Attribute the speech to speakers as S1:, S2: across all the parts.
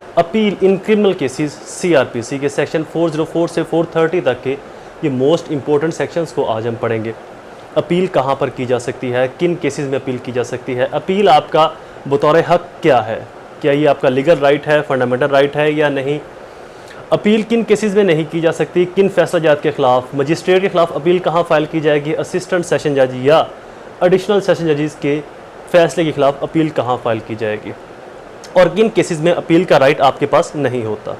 S1: Appeal in criminal cases CrPC के section 404 से 430 तक के ये मोस्ट इंपॉर्टेंट सेक्शंस को आज हम पढ़ेंगे। अपील कहाँ पर की जा सकती है, किन केसेस में अपील की जा सकती है, अपील आपका बतौर हक क्या है, क्या ये आपका लीगल राइट है, फंडामेंटल राइट है या नहीं, अपील किन केसेस में नहीं की जा सकती, किन फैसला जात के खिलाफ, मजिस्ट्रेट के खिलाफ अपील कहाँ फाइल की जाएगी, असिस्टेंट सेशन जज या एडिशनल सेशन जजेस के फैसले के खिलाफ अपील कहाँ फाइल की जाएगी, और किन केसेस में अपील का राइट आपके पास नहीं होता।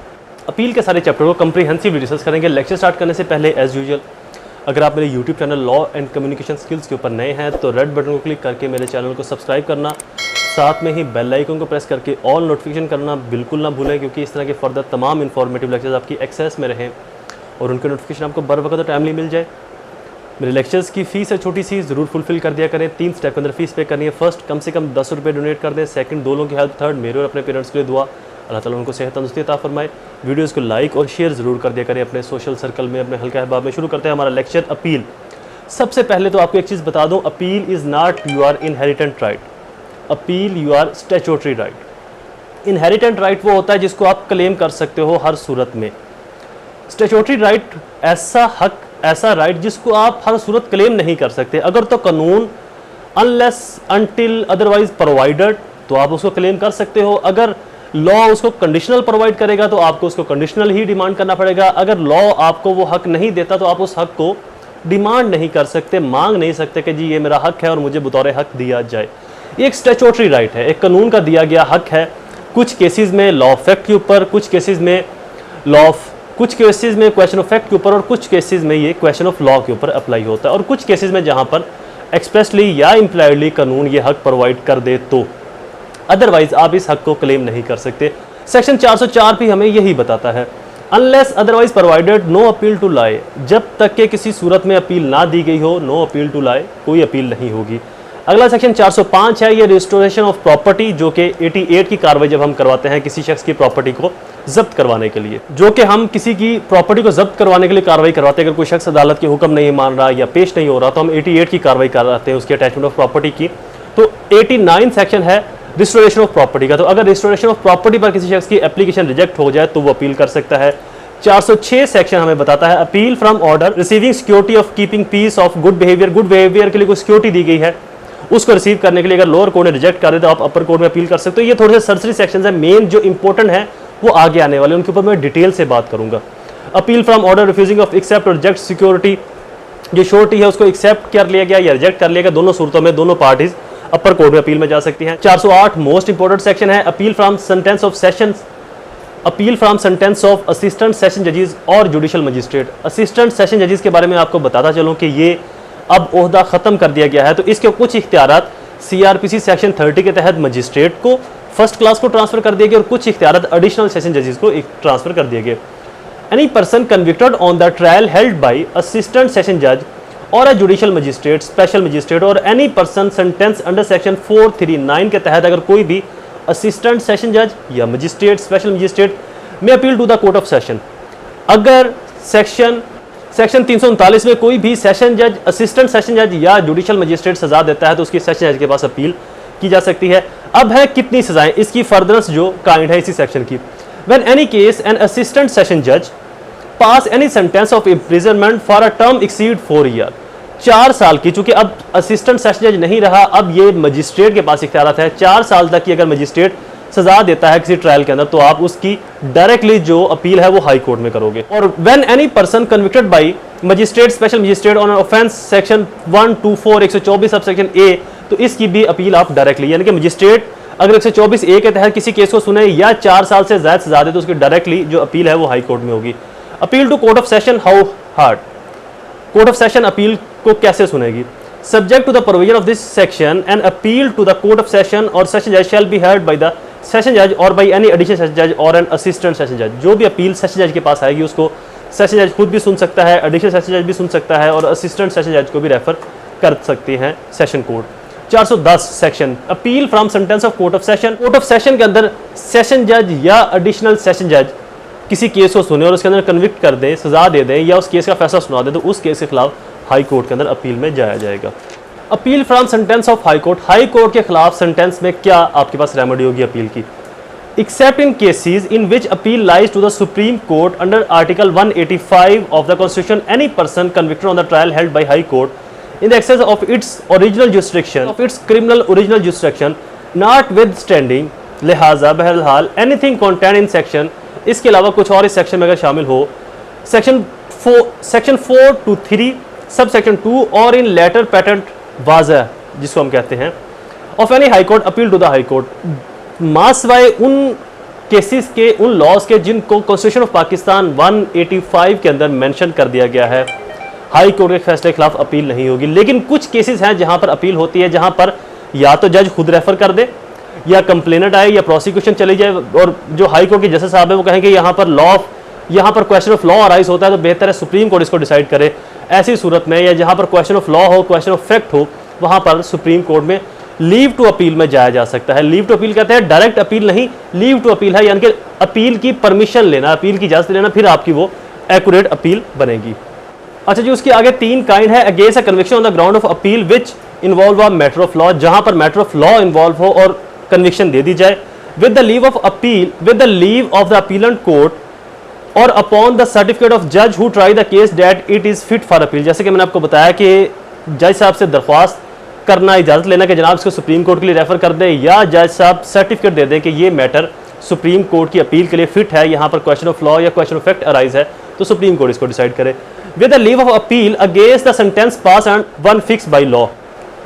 S1: अपील के सारे चैप्टर को कंप्रीहेंसिवली डिस्कस करेंगे। लेक्चर स्टार्ट करने से पहले एज यूजुअल अगर आप मेरे YouTube channel law and communication skills के ऊपर नए हैं तो रेड बटन को क्लिक करके मेरे चैनल को सब्सक्राइब करना, साथ में ही बेल आइकन को प्रेस करके ऑल नोटिफिकेशन करना बिल्कुल ना भूलें, क्योंकि इस तरह के फर्दर तमाम इन्फॉर्मेटिव लेक्चर्स आपकी एक्सेस में रहें और उनके नोटिफिकेशन आपको बर वक्त टाइमली मिल जाए। मेरे लेक्चर्स की फ़ीस है छोटी सी, ज़रूर फुलफिल कर दिया करें। 3 स्टेप के अंदर फीस पे करनी है। फर्स्ट, कम से कम 10 रुपये डोनेट कर दें। सेकंड, 2 लोगों की हेल्प। थर्ड, मेरे और अपने पेरेंट्स के लिए दुआ, अल्लाह ताला उनको सेहत तंदुरुस्ती अता फरमाए। वीडियोज़ को लाइक और शेयर ज़रूर कर दिया करें अपने सोशल सर्कल में, अपने हल्के अहबाब में। शुरू करते हैं हमारा लेक्चर अपील। सबसे पहले तो आपको एक चीज़ बता दूँ, appeal is not your inherent right, appeal your statutory right. Inherent right वो होता है जिसको आप क्लेम कर सकते हो हर सूरत में। स्टैट्यूटरी राइट ऐसा हक, ऐसा राइट जिसको आप हर सूरत क्लेम नहीं कर सकते। अगर तो कानून अनलेस अनटिल अदरवाइज प्रोवाइडेड तो आप उसको क्लेम कर सकते हो। अगर लॉ उसको कंडीशनल प्रोवाइड करेगा तो आपको उसको कंडीशनल ही डिमांड करना पड़ेगा। अगर लॉ आपको वो हक नहीं देता तो आप उस हक को डिमांड नहीं कर सकते, मांग नहीं सकते कि जी ये मेरा हक है और मुझे बतौर हक दिया जाए। ये एक स्टैट्यूटरी राइट है, एक कानून का दिया गया हक है। कुछ केसेस में लॉ ऑफ फैक्ट के ऊपर, कुछ केसेस में क्वेश्चन ऑफ फैक्ट के ऊपर और कुछ केसेस में ये क्वेश्चन ऑफ लॉ के ऊपर अप्लाई होता है, और कुछ केसेस में जहां पर एक्सप्रेसली या इम्प्लाइडली कानून ये हक प्रोवाइड कर दे तो अदरवाइज आप इस हक को क्लेम नहीं कर सकते। सेक्शन 404 भी हमें यही बताता है, unless otherwise provided no appeal to lie. जब तक के किसी सूरत में अपील ना दी गई हो, नो अपील टू लाई, कोई अपील नहीं होगी। अगला सेक्शन 405 है, ये रिस्टोरेशन ऑफ प्रॉपर्टी, जो कि 88 की कार्रवाई जब हम करवाते हैं किसी शख्स की प्रॉपर्टी को जब्त करवाने के लिए, जो कि हम किसी की प्रॉपर्टी को जब्त करवाने के लिए कार्रवाई करवाते हैं। अगर कोई शख्स अदालत के हुक्म नहीं मान रहा या पेश नहीं हो रहा तो हम 88 की कार्रवाई कराते हैं उसके अटैचमेंट ऑफ प्रॉपर्टी की। तो 89 सेक्शन है रिस्टोरेशन ऑफ प्रॉपर्टी का। तो अगर रिस्टोरेशन ऑफ प्रॉपर्टी पर किसी शख्स की एप्लीकेशन रिजेक्ट हो जाए तो वो अपील कर सकता है। 406 सेक्शन हमें बताता है, appeal from order receiving security of keeping peace of good behaviour. Good behaviour के लिए कोई सिक्योरिटी दी गई है, उसको रिसीव करने के लिए अगर लोअर कोर्ट ने रिजेक्ट कर दे तो आप अपर कोर्ट में अपील कर सकते हो। ये थोड़े से सरसरी सेक्शंस हैं, मेन जो इंपॉर्टेंट है वो आगे आने वाले, उनके ऊपर मैं डिटेल से बात करूंगा। Appeal from order refusing of accept और रिजेक्ट सिक्योरिटी, जो श्योरिटी है उसको एक्सेप्ट कर लिया गया या रिजेक्ट कर लिया गया, दोनों सूरतों में दोनों पार्टीज अपर कोर्ट में अपील में जा सकती हैं। 408 मोस्ट इंपॉर्टेंट सेक्शन है, appeal from sentence of sessions, appeal from sentence of assistant session जजेस और जुडिशल मजिस्ट्रेट। असिस्टेंट सेशन जजेस के बारे में आपको बताता चलूं कि ये अब ओहदा खत्म कर दिया गया है, तो इसके कुछ इख्तियारात सीआरपीसी सेक्शन 30 के तहत मजिस्ट्रेट को फर्स्ट क्लास को ट्रांसफर कर दिए गए और कुछ इख्तियारात एडिशनल सेशन जजेस को ट्रांसफर कर दिए गए। Any person convicted on the trial held by assistant session जज और अ जुडिशल मजिस्ट्रेट, स्पेशल मजिस्ट्रेट और any person sentence under section 439 के तहत अगर कोई भी असिस्टेंट सेशन जज या मजिस्ट्रेट, स्पेशल मजिस्ट्रेट में appeal to the court of session. अगर सेक्शन 339 में कोई भी सेशन जज, असिस्टेंट सेशन जज या जुडिशल मजिस्ट्रेट सजा देता है तो उसकी सेशन जज के पास अपील की जा सकती है। अब है कितनी सजाएं, इसकी फर्दरेंस जो काइंड है इसी सेक्शन की। When any case an assistant session जज pass any sentence of imprisonment for a term exceed 4 year, 4 साल की, चूंकि अब असिस्टेंट सेशन जज नहीं रहा, अब ये मजिस्ट्रेट के पास इख्तियारात है। 4 साल तक की अगर मजिस्ट्रेट सजा देता है किसी ट्रायल के अंदर तो आप उसकी डायरेक्टली जो अपील है वो हाई कोर्ट में करोगे। और when any person convicted by magistrate, special magistrate on offence section 124 124 sub section A, तो इसकी भी अपील आप डायरेक्टली, यानी कि मजिस्ट्रेट अगर 124 ए के तहत किसी केस को सुने या 4 साल से ज्यादा सजा दे तो उसकी डायरेक्टली जो अपील है वो हाई कोर्ट में होगी। Appeal to court of session, how hard, court of session appeal को कैसे सुनेगी? Subject to the provision of this section an appeal to the court of session और सेशन जज shall be heard by the session जज और by any additional session जज और N assistant session जज। जो भी अपील सेशन जज के पास आएगी उसको सेशन जज खुद भी सुन सकता है, एडिशनल सेशन जज भी सुन सकता है और असिस्टेंट सेशन जज को भी रेफर कर सकती हैं session court. 410 section, appeal from sentence of court of session. Court of session के अंदर सेशन जज या एडिशनल सेशन जज किसी केस को सुने और उसके अंदर कन्विक्ट कर दें, सजा दे दें या उस केस का फैसला सुना दे तो उस केस के खिलाफ हाई कोर्ट के अंदर अपील में जाया जाएगा। Appeal from sentence of high court, high court के खिलाफ सेंटेंस में क्या आपके पास रेमेडी होगी अपील की? except in cases in which appeal lies to the Supreme Court under Article 185 of the Constitution, any person convicted on the trial held by High Court in the excess of its original jurisdiction, of its criminal original jurisdiction, notwithstanding, लिहाजा बहरहाल anything contained in section, इसके अलावा कुछ और इस section में अगर शामिल हो, सेक्शन 4 to 3 सब सेक्शन 2 और इन लेटर पैटेंट वाज़ह जिसको हम कहते हैं, of any high court appeal to the high court, मासवाए उन केसेस के, उन लॉज के जिनको कॉन्स्टिट्यूशन ऑफ पाकिस्तान 185 के अंदर मेंशन कर दिया गया है, हाई कोर्ट के फैसले के खिलाफ अपील नहीं होगी। लेकिन कुछ केसेस हैं जहां पर अपील होती है, जहां पर या तो जज खुद रेफर कर दे, या कंप्लेनेंट आए, या प्रोसिक्यूशन चली जाए और जो हाई कोर्ट के जजेस साहब है वो कहेंगे यहाँ पर क्वेश्चन ऑफ लॉ अराइज होता है तो बेहतर है सुप्रीम कोर्ट इसको डिसाइड करे। ऐसी सूरत में, या जहां पर क्वेश्चन ऑफ लॉ हो, क्वेश्चन ऑफ फैक्ट हो, वहां पर सुप्रीम कोर्ट में लीव टू अपील में जाया जा सकता है। लीव टू अपील कहते हैं, डायरेक्ट अपील नहीं, लीव टू अपील है, यानी कि अपील की परमिशन लेना, अपील की इजाजत लेना, फिर आपकी वो एक्यूरेट अपील बनेगी। अच्छा जी, उसकी आगे 3 काइंड है। Against a conviction on the ground of appeal which involve a matter of law, जहां पर मैटर ऑफ लॉ इन्वॉल्व हो और कन्विक्शन दे दी जाए, with the leave of the appellate court और अपॉन द सर्टिफिकेट ऑफ जज who try the case that it is fit for appeal. जैसे कि मैंने आपको बताया कि जज साहब से दरख्वास्त करना, इजाजत लेना कि जनाब इसको सुप्रीम कोर्ट के लिए रेफर कर दें, या जज साहब सर्टिफिकेट दे दें कि ये मैटर सुप्रीम कोर्ट की अपील के लिए फिट है, यहाँ पर क्वेश्चन ऑफ लॉ या क्वेश्चन ऑफ फैक्ट अराइज है तो सुप्रीम कोर्ट इसको डिसाइड करे। With the leave of appeal against the sentence pass and one fix by law,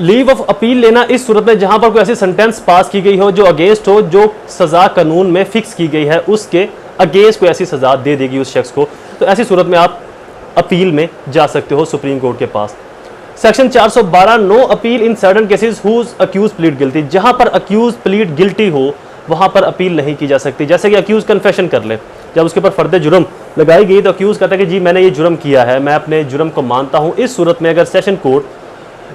S1: leave of appeal लेना इस सूरत में जहां पर कोई ऐसी सेंटेंस पास की गई हो जो अगेंस्ट हो, जो सजा कानून में फिक्स की गई है, उसके अगेंस्ट कोई ऐसी सजा दे देगी उस शख्स को, तो ऐसी सूरत में आप अपील में जा सकते हो सुप्रीम कोर्ट के पास। Section 412 no appeal in certain cases whose accused plead guilty, जहां पर अक्यूज प्लीड गिल्टी हो वहां पर अपील नहीं की जा सकती। जैसे कि अक्यूज कन्फेशन कर ले, जब उसके ऊपर फर्द जुर्म लगाई गई तो अक्यूज कहता है कि जी मैंने ये जुर्म किया है, मैं अपने जुर्म को मानता हूं। इस सूरत में अगर सेशन कोर्ट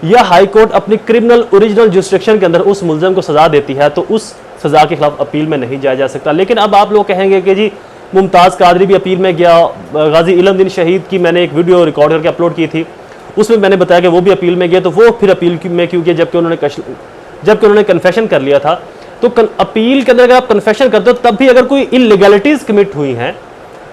S1: या हाई कोर्ट अपनी क्रिमिनल ओरिजिनल जुरिस्डिक्शन के अंदर उस मुलजम को सजा देती है तो उस सजा के खिलाफ अपील में नहीं जाया जा सकता। लेकिन अब आप लोग कहेंगे कि जी मुमताज़ कादरी भी अपील में गया, गाजी इलमदीन शहीद की मैंने एक वीडियो रिकॉर्ड करके अपलोड की थी, उसमें मैंने बताया कि वो भी अपील में गए, तो वो फिर अपील में क्यों किया जबकि उन्होंने कन्फेशन कर लिया था। तो अपील के अंदर अगर आप कन्फेशन करते हो तब भी अगर कोई इलीगैलिटीज कमिट हुई हैं,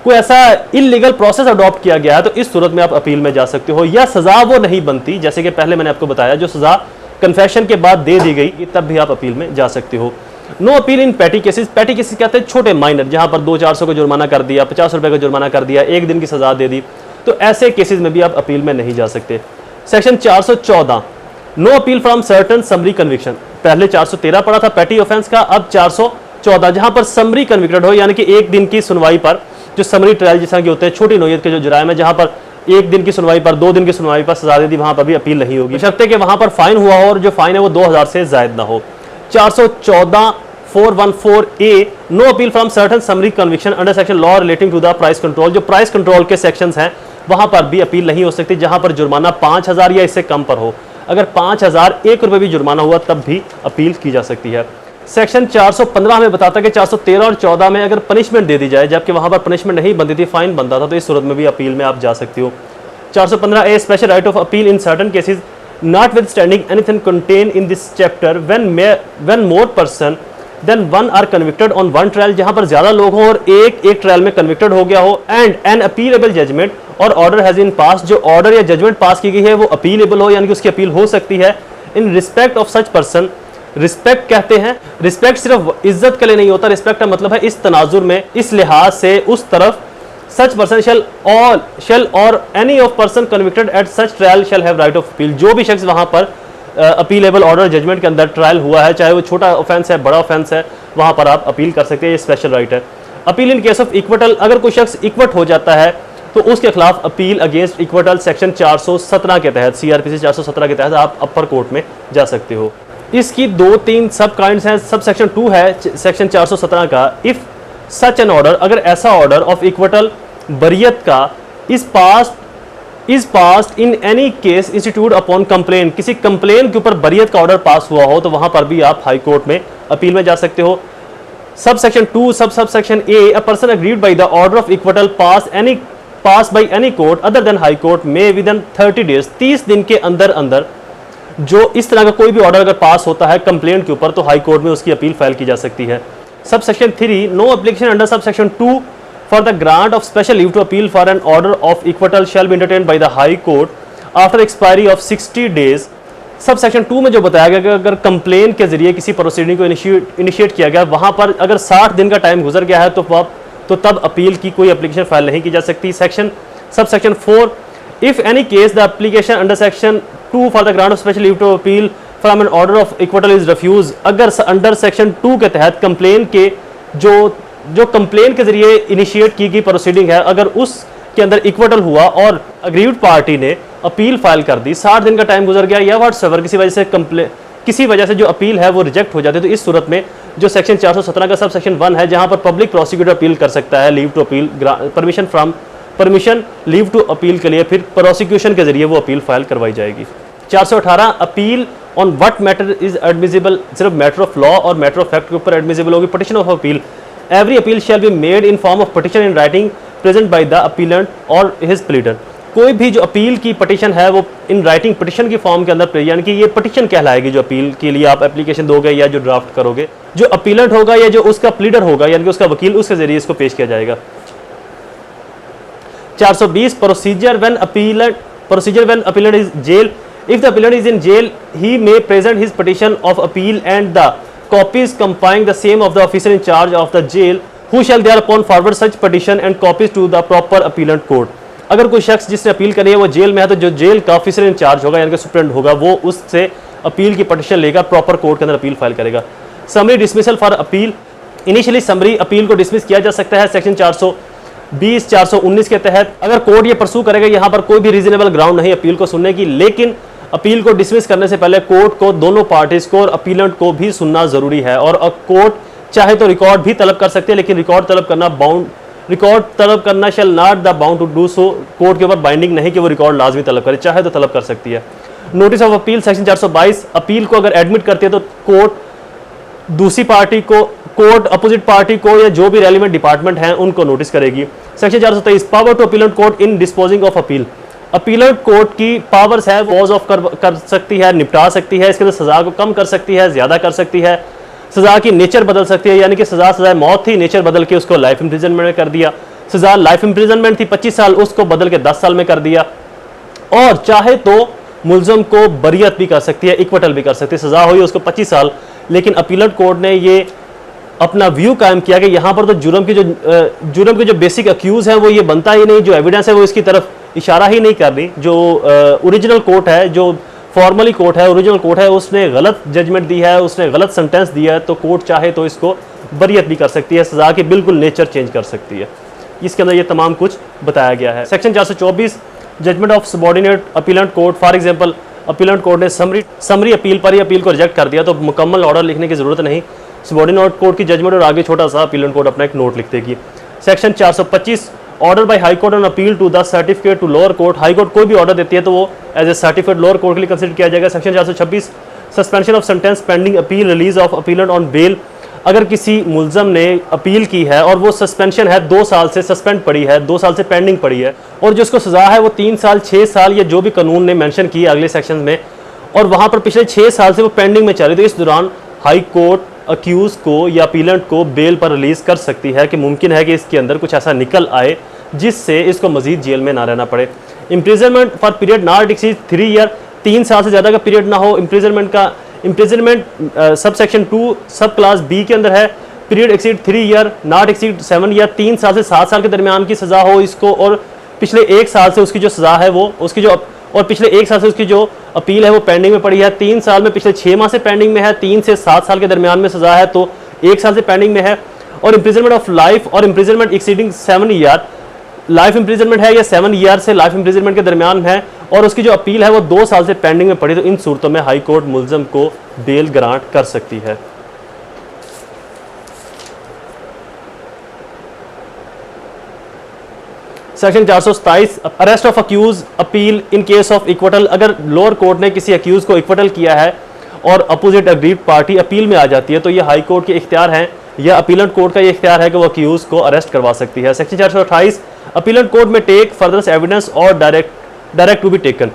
S1: कोई ऐसा इलीगल प्रोसेस अडॉप्ट किया गया है तो इस सूरत में आप अपील में जा सकते हो, या सजा वो नहीं बनती जैसे कि पहले मैंने आपको बताया जो सजा कन्फेशन के बाद दे दी गई तब भी आप अपील में जा सकते हो। No appeal in petty cases, petty cases कहते हैं छोटे माइनर, जहां पर 200-400 का जुर्माना कर दिया, 50 रुपए का जुर्माना कर दिया, 1 दिन की सजा दे दी, तो ऐसे केसेस में भी आप अपील में नहीं जा सकते। Section 414 no appeal from certain summary conviction, पहले 413 पड़ा था पैटी ऑफेंस का, अब 414 जहां पर समरी कन्विक्टेड हो, यानी कि 1 दिन की सुनवाई पर, जो समरी ट्रायल जैसा कि होते हैं छोटी नौयत के जो जुराइम है, जहां पर 1 दिन की सुनवाई पर, 2 दिन की सुनवाई पर सजा दे दी, वहां पर भी अपील नहीं होगी, बशर्ते कि वहां पर फाइन हुआ हो और जो फाइन है वो 2000 से जायद ना हो। 414(414)A no appeal from certain summary conviction under section law relating to the price control, जो प्राइस कंट्रोल के सेक्शंस हैं वहां पर भी अपील नहीं हो सकती, जहां पर जुर्माना 5000 या इससे कम पर हो। अगर 5001 रुपए भी जुर्माना हुआ तब भी अपील की जा सकती है। सेक्शन 415 में बताता है कि 413 और 14 में अगर पनिशमेंट दे दी जाए जबकि वहां पर पनिशमेंट नहीं बनती थी, फाइन बनता था, तो इस सूरत में भी अपील में आप जा सकते हो। 415A special right of appeal in certain cases notwithstanding anything contained in this chapter when more person than one are convicted on one trial, जहां पर ज्यादा लोग हों और एक ट्रायल में कन्विक्टेड हो गया हो, एंड एन अपीलेबल जजमेंट और ऑर्डर हैज बीन पास, जो ऑर्डर या जजमेंट पास की गई है वो अपीलेबल हो, यानी कि उसकी अपील हो सकती है। In respect of such person, respect कहते हैं, रिस्पेक्ट सिर्फ इज्जत के लिए नहीं होता, रिस्पेक्ट का मतलब है इस तनाजुर में, इस लिहाज से उस तरफ, such person shall or any of person convicted at such trial shall have right of appeal, जो भी शख्स वहां पर अपीलेबल ऑर्डर जजमेंट के अंदर ट्रायल हुआ है, चाहे वो छोटा ऑफेंस है बड़ा ऑफेंस है, वहां पर आप अपील कर सकते हैं, ये स्पेशल राइट है। Appeal in case of acquittal, अगर कोई शख्स इक्वट हो जाता है तो उसके खिलाफ अपील अगेंस्ट इक्वटल सेक्शन 417 के तहत, CRPC 417 के तहत आप अपर कोर्ट में जा सकते हो। इसकी 2-3 सब काइंड्स हैं। सब सेक्शन 2 है सेक्शन 417 का, इफ सच एन ऑर्डर, अगर ऐसा ऑर्डर ऑफ इक्वटल बरियत का is passed in any case institute upon complain, किसी कंप्लेन के ऊपर बरियत का ऑर्डर पास हुआ हो तो वहां पर भी आप हाई कोर्ट में अपील में जा सकते हो। सब section 2 sub section A, a person aggrieved by the order of acquittal pass by any court other than high court में विद इन 30 डेज, 30 दिन के अंदर अंदर जो इस तरह का कोई भी ऑर्डर अगर पास होता है कंप्लेंट के ऊपर तो हाई कोर्ट में उसकी अपील फाइल की जा सकती है। Subsection 3, no application under subsection 2 for the grant of special leave to appeal for an order of equatal shall be entertained by the High Court after expiry of 60 days. Subsection 2 में जो बताया गया कि अगर कंप्लेन के जरिए किसी proceeding को इनिशिएट किया गया, वहां पर अगर 60 दिन का टाइम गुजर गया है तो तब अपील की कोई एप्लीकेशन फाइल नहीं की जा सकती. Subsection 4, if any case the application under section 2 for the grant of special leave to appeal from an order of acquittal is refuse, अगर अंडर सेक्शन 2 के तहत कंप्लेन के जो कंप्लेन के जरिए इनिशिएट की गई प्रोसीडिंग है, अगर उसके अंदर इक्वटल हुआ और अग्रीव्ड पार्टी ने अपील फाइल कर दी, 60 दिन का टाइम गुजर गया या व्हाट्सएवर किसी वजह से जो अपील है वो रिजेक्ट हो जाती है, तो इस सूरत में जो सेक्शन 417 का सब सेक्शन 1 है, जहां पर पब्लिक प्रोसिक्यूटर अपील कर सकता है leave to appeal, permission leave to appeal के लिए, फिर प्रोसिक्यूशन के जरिए वो अपील फाइल करवाई जाएगी. 418, appeal on what matter is admissible, सिर्फ मैटर ऑफ लॉ और मैटर ऑफ फैक्ट के ऊपर एडमिसिबल होगी. Petition of appeal, every appeal shall be made in form of petition in writing present by the appellate और his pleader. कोई भी जो appeal की पिटिशन है वो इन राइटिंग पिटिशन की फॉर्म के अंदर, यानी कि ये पिटिशन कहलाएगी जो अपील के लिए आप एप्लीकेशन दोगे या जो ड्राफ्ट करोगे. जो अपीलेंट होगा या जो उसका प्लीडर होगा यानी कि उसका वकील, उसके जरिए इसको पेश किया जाएगा. 420, procedure when appellant is jail, if the appellant is in jail he may present his petition of appeal and the copies complying the same of the officer in charge of the jail who shall thereupon forward such petition and copies to the proper appellant court. अगर कोई शख्स जिसने appeal करी है वो jail में है तो जो जेल का ऑफिसर इन चार्ज होगा यानी कि सुप्रिटेंडेंट होगा, वो उससे अपील की पटिशन लेकर प्रॉपर कोर्ट के अंदर अपील फाइल करेगा. Summary dismissal for appeal, initially summary appeal को डिसमिस किया जा सकता है सेक्शन 420 419 के तहत. अगर कोर्ट ये परसू करेगा यहाँ पर कोई भी रीजनेबल ग्राउंड नहीं अपील को सुनने की, लेकिन अपील को डिसमिस करने से पहले कोर्ट को दोनों पार्टीज को और अपीलेंट को भी सुनना जरूरी है. और कोर्ट चाहे तो रिकॉर्ड भी तलब कर सकते हैं, लेकिन रिकॉर्ड तलब करना shall not the bound to do so. Court के ऊपर बाइंडिंग नहीं कि वो रिकॉर्ड लाजमी तलब करे, चाहे तो तलब कर सकती है. Notice of appeal section 422, appeal को अगर एडमिट करती है तो कोर्ट दूसरी पार्टी को, कोर्ट अपोजिट पार्टी को या जो भी रेलिवेंट डिपार्टमेंट हैं उनको नोटिस करेगी. Section 423, power to appellant court in disposing of appeal, appellant court की पावर्स है, पॉज ऑफ कर सकती है, निपटा सकती है, इसके अंदर सजा को कम कर सकती है, ज्यादा कर सकती है, सजा की नेचर बदल सकती है, यानी कि सजा मौत थी, नेचर बदल के उसको लाइफ इंप्रिजनमेंट में कर दिया. सजा लाइफ इंप्रिजनमेंट थी 25 साल, उसको बदल के 10 साल में कर दिया. और चाहे तो मुलजम को बरियत भी कर सकती है, इक्वटल भी कर सकती है. सजा हुई उसको 25 साल, लेकिन अपीलेंट कोर्ट ने ये अपना व्यू कायम किया कि यहाँ पर तो जुर्म के जो बेसिक अक्यूज है वो ये बनता ही नहीं, जो एविडेंस है वो इसकी तरफ इशारा ही नहीं कर रही. जो ओरिजिनल कोर्ट है, जो फॉर्मली कोर्ट है, ओरिजिनल कोर्ट है, उसने गलत जजमेंट दी है, उसने गलत सेंटेंस दिया है, तो कोर्ट चाहे तो इसको बरियत भी कर सकती है, सजा की बिल्कुल नेचर चेंज कर सकती है. इसके अंदर ये तमाम कुछ बताया गया है. Section 424, judgement of subordinate appellant court, for example appellant court ने समरी अपील पर ही अपील को रिजेक्ट कर दिया तो मुकम्मल ऑर्डर लिखने की जरूरत नहीं, सबॉर्डिनेट कोर्ट की जजमेंट और आगे छोटा सा अपीलेंट कोर्ट अपना एक नोट लिख देगी. Section 425, order by high court on appeal to the certificate to lower court, high court कोई भी ऑर्डर देती है तो वो as a certificate lower court के लिए कंसिडर किया जाएगा. Section 426, suspension of sentence pending appeal release of appellant on bail, अगर किसी मुलजम ने अपील की है और वो सस्पेंशन है 2 साल से सस्पेंड पड़ी है, 2 साल से पेंडिंग पड़ी है, और जो उसको सजा है वो 3 साल 6 साल या जो भी कानून ने मेंशन की अगले सेक्शन में, और वहां पर पिछले 6 साल से वो पेंडिंग में चल रही, तो इस दौरान हाई कोर्ट अक्यूज को या अपीलेंट को बेल पर रिलीज कर सकती है कि मुमकिन है कि इसके अंदर कुछ ऐसा निकल आए जिससे इसको मजीद जेल में ना रहना पड़े. Imprisonment for period not exceed 3 year, 3 साल से ज़्यादा का पीरियड ना हो. इम्प्रिजनमेंट सब सेक्शन 2 सब क्लास बी के अंदर है, period exceed 3 year, not exceed 7 year, 3 साल से 7 साल के दरमियान की सज़ा हो इसको, और पिछले 1 साल से उसकी जो सज़ा है वो उसकी जो और पिछले 1 साल से उसकी जो अपील है वो पेंडिंग में पड़ी है, 3 साल में पिछले 6 माह से पेंडिंग में है, 3 से 7 साल के दरमियान में सज़ा है तो 1 साल से पेंडिंग में है. और इम्प्रिजनमेंट ऑफ लाइफ और imprisonment exceeding 7 year, life imprisonment है या 7 ईयर से लाइफ इंप्रिजनमेंट के दरमियान है और उसकी जो अपील है वो 2 साल से पेंडिंग में पड़ी, तो इन सूरतों में हाई कोर्ट मुलजम को बेल ग्रांट कर सकती है. Section 427, arrest of accused appeal in case of acquittal, अगर लोअर कोर्ट ने किसी अक्यूज को इक्वटल किया है और अपोजिट अग्रीड पार्टी अपील में आ जाती है तो ये हाई कोर्ट के इख्तियार हैं या अपीलेंट कोर्ट का ये इख्तियार है कि वो अक्यूज को अरेस्ट करवा सकती है. सेक्शन 428, अपीलेंट कोर्ट में टेक फर्दर एविडेंस और डायरेक्ट टू बी टेकन,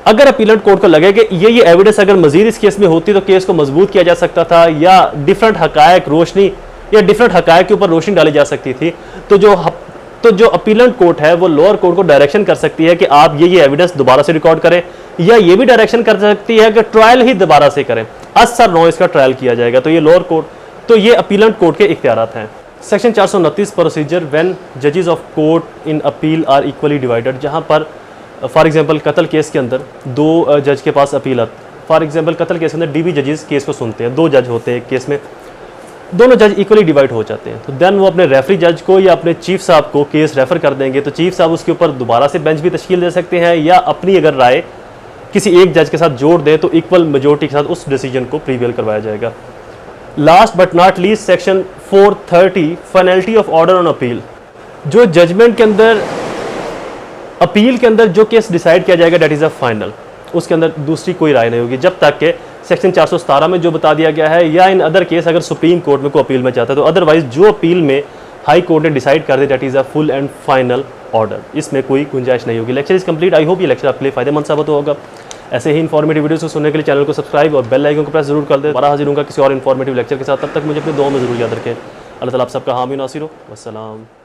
S1: अगर अपीलेंट कोर्ट को लगे कि ये एविडेंस अगर मजीद इस केस में होती तो केस को मजबूत किया जा सकता था या डिफरेंट हकायक रोशनी या डिफरेंट हकायक के ऊपर रोशनी डाली जा सकती थी, तो जो अपीलेंट कोर्ट है वो लोअर कोर्ट को डायरेक्शन कर सकती है कि आप ये एविडेंस दोबारा से रिकॉर्ड करें, या ये भी डायरेक्शन कर सकती है कि ट्रायल ही दोबारा से करें, सर नो इसका ट्रायल किया जाएगा। तो ये लोअर कोर्ट, तो ये अपीलेंट कोर्ट के इख्तियारात हैं। सेक्शन 429 प्रोसीजर व्हेन जजेस of court in appeal or equally divided, जहां पर फॉर एग्जांपल कत्ल केस के अंदर 2 जज के पास अपील आती, फॉर एग्जांपल कत्ल केस के अंदर डीबी जजेस केस को सुनते हैं, 2 जज होते हैं एक केस में, दोनों जज इक्वली डिवाइड हो जाते हैं, तो देन वो अपने रेफरी जज को या अपने चीफ साहब को केस रेफर कर देंगे, तो चीफ साहब उसके ऊपर दोबारा से बेंच भी तश्कील दे सकते हैं, या अपनी अगर राय किसी एक जज के साथ जोड़ दें तो इक्वल मेजोरिटी के साथ उस डिसीजन को प्रीवेल करवाया जाएगा। Last but not least section 430 finality of order on appeal, जो जजमेंट के अंदर अपील के अंदर जो केस डिसाइड किया जाएगा डेट इज़ अ फाइनल, उसके अंदर दूसरी कोई राय नहीं होगी जब तक कि सेक्शन 417 में जो बता दिया गया है, या इन अदर केस अगर सुप्रीम कोर्ट में कोई अपील में जाता है, तो अदरवाइज जो अपील में हाई कोर्ट ने डिसाइड कर दे that is a full and final order, इसमें कोई गुंजाइश नहीं होगी। Lecture is complete. I hope ये लेक्चर आपके लिए फायदेमंद साबित होगा। ऐसे ही इन्फॉर्मेटिव वीडियोस को सुनने के लिए चैनल को सब्सक्राइब और बेल आइकन को प्रेस जरूर कर दे। दोबारा हाजिर होगा किसी और इन्फॉर्मेटिव लेक्चर के साथ, तब तक मुझे अपने दुआ में जरूर याद रखें। अल्लाह ताला आप सबका हामी नासिर हो। वस्सलाम।